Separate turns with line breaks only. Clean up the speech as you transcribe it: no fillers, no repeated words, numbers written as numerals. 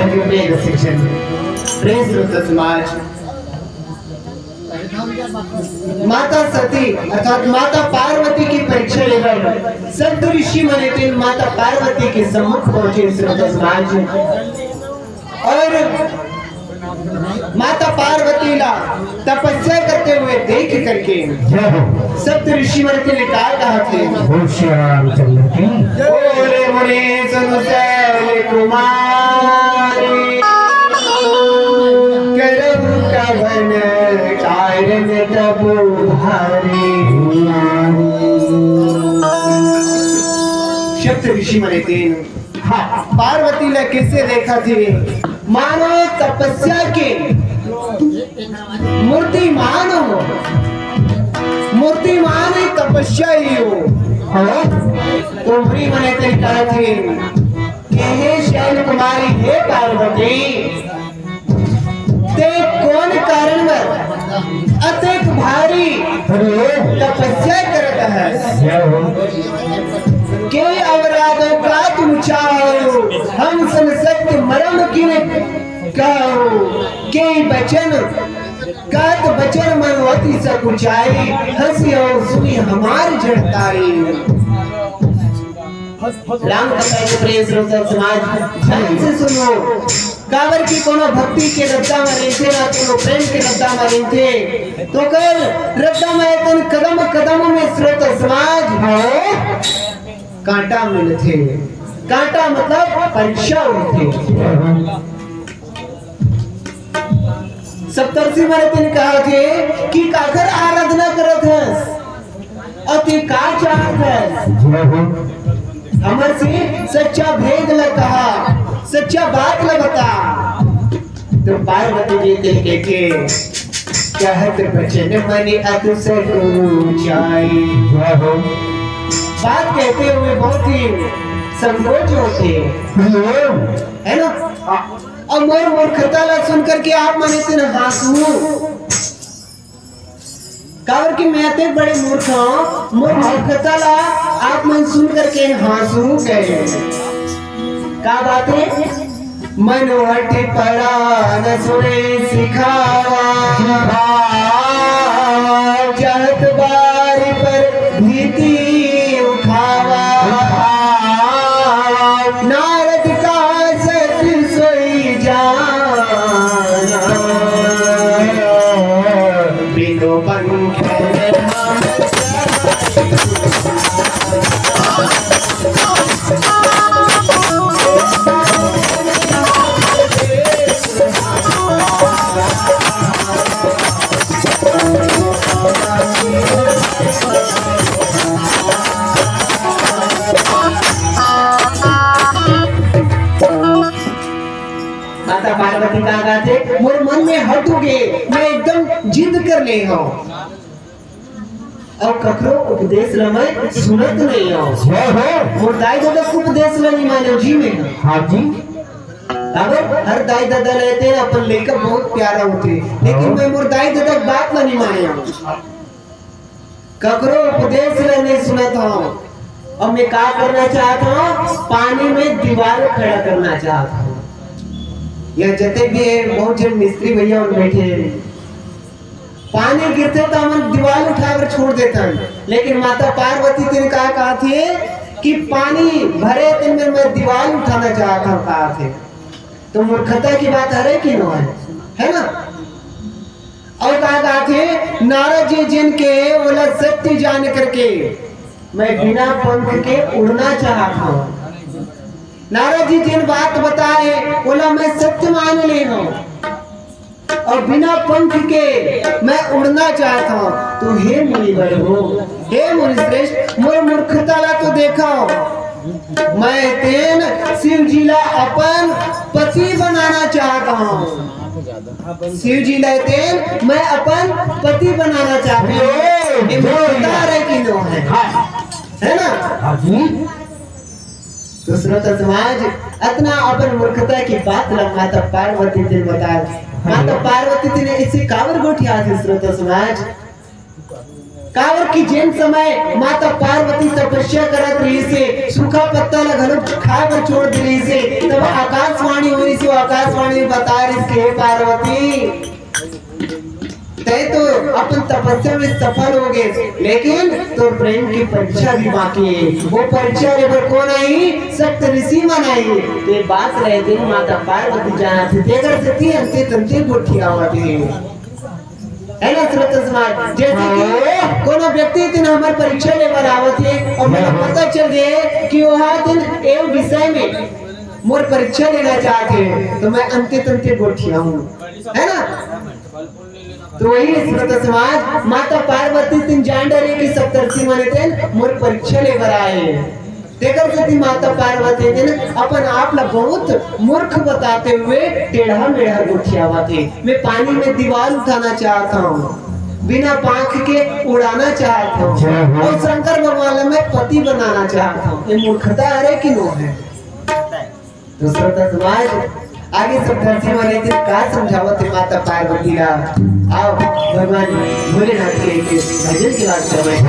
उपयोग शिक्षण प्रेम श्रोता समाज माता सती अर्थात माता पार्वती की परीक्षा लेकर संत ऋषि मुनि माता पार्वती के सम्मुख पहुंचे श्रोता समाज और माता पार्वती ला तपस्या करते हुए देख करके सप्त ऋषि मुनि ने कहा थे बोले मुनि सुन शैल कुमारी करम कवन कारण प्रभु भारी सप्त ऋषि मुनि पार्वती ने किससे देखा थी मानो तपस्या के मूर्तिमान हो मूर्तिमान ही तपस्या ही हो तो ऋषि मुनि ने कहा थे कि हे शैल कुमारी हे पार्वती ते कौन कारण अत्यंत भारी तपस्या करता है के अवराधों का तुम चाहो हम सन सत्य मरम किने कहो के बचन कात बचन मनवती सकुचाई हंसी और सुनी हमारी जड़ताई राम कथा के प्रेम श्रोता समाज ध्यान से सुनो कावर की कोनो भक्ति के रद्दा में रहते ना कोनो प्रेम के रद्दा में रहते तो कल रद्दा में तन कदम कदम में श्रोता समाज कांटा मिलते कांटा मतलब परीक्षा होते सप्तर्षि महाराज ने कहा थे कि काकर आराधना करत है अति का चाहत है हमर से सच्चा भेद ल कहा सच्चा बात ल बता तो पार्वती जी के कहत बचन मनि अति सब ऊंचाई बात कहते हुए बहुत ही संकोच होते है ना और मोर मूर्खता ला सुन करके आप मने से हासू कावर की मैं तो बड़े मूर्ख हूं मोर मूर्खता ला आप मन सुन करके हासू गए का बात है मनोहट पड़ा न सुने सिखावा चाहत बारी पर भीति नारद का सत्य सोई जाना बिनो पंख माता पार्वती का थे मोर मन में हटोगे मैं एकदम जिद कर ले हूं और ककरो उपदेश ल मैं सुनत नहीं हूं मोर दाई दादा को उपदेश ल नहीं माने जी में हां जी अगर हर दाई दादा लेते हैं अपन लेकर बहुत प्यारा होते लेकिन मैं मोर दाई दादा बात ल नहीं माने हूं ककरो उपदेश ल नहीं सुनत हूं और मैं क्या करना चाहता हूं पानी में दीवार खड़ा करना चाहता हूं यह जते भी है बहुत जन मिस्त्री भैया और बैठे हैं पानी गिरते तो हम दीवार उठाकर छोड़ देता है लेकिन माता पार्वती ने कहा थी कि पानी भरे दिन में मैं दीवार उठाना चाहता हूँ कहा थे तो मूर्खता की बात है कि नहीं है ना और कहा थे नारद जी जिनके बोला सत्य जान करके मैं बिना पंख के उड़ना चाहता हूँ नारद जी जिन बात बताए बोला मैं सत्य मान ले हूं और बिना पंख के मैं उड़ना चाहता हूं तो हे मुनि बड़ो हे मुनि श्रेष्ठ मोर मूर्खता ला तो देखा मैं तेन शिव जी ला अपन पति बनाना चाहता हूं शिव जी ला तेन मैं अपन पति बनाना चाहता हूं ये मूर्खता है कि नो है ना हां जी तो श्रोता समाज इतना अपन मूर्खता की बात माता पार्वती ने बताया माता पार्वती ने इसे कावर गोठिया थी श्रोता समाज कावर की जेन समय माता पार्वती तपस्या करत रही से सूखा पत्ता ला घलो खाए पर छोड़ दी रही से तब आकाशवाणी हुई से आकाशवाणी बता रही के पार्वती तय तो अपन तपस्या में सफल हो गए लेकिन तो प्रेम की परीक्षा भी बाकी है वो परीक्षा लेकर कौन आई सप्त ऋषि मन आई ते बात रहे दिन माता पार्वती जाना थी देकर से थी अंते तंते गुठिया होती है ना श्रोता समाज जैसे कि कोनो व्यक्ति दिन हमारे परीक्षा लेकर आवत है और मुझे पता चल गया कि वह दिन एक विषय में मोर परीक्षा लेना चाहते हैं तो मैं अंते तंते गुठिया हूँ है ना तो वही श्रोता समाज माता पार्वती तीन जान डरे कि सप्तर्षि माने थे मोर परीक्षा लेकर आए देखकर सती माता पार्वती दिन अपन आप ला बहुत मूर्ख बताते हुए टेढ़ा मेढ़ा गुठियावा थे मैं पानी में दीवार उठाना चाहता हूँ बिना पंख के उड़ाना चाहता हूँ और शंकर भगवान में पति बनाना चाहता हूँ ये मूर्खता है कि नो है तो श्रोता समाज आगे सब धरती वाले दिन का समझावत है माता पार्वती का आओ भगवान भोलेनाथ के भजन की बात करवाएं।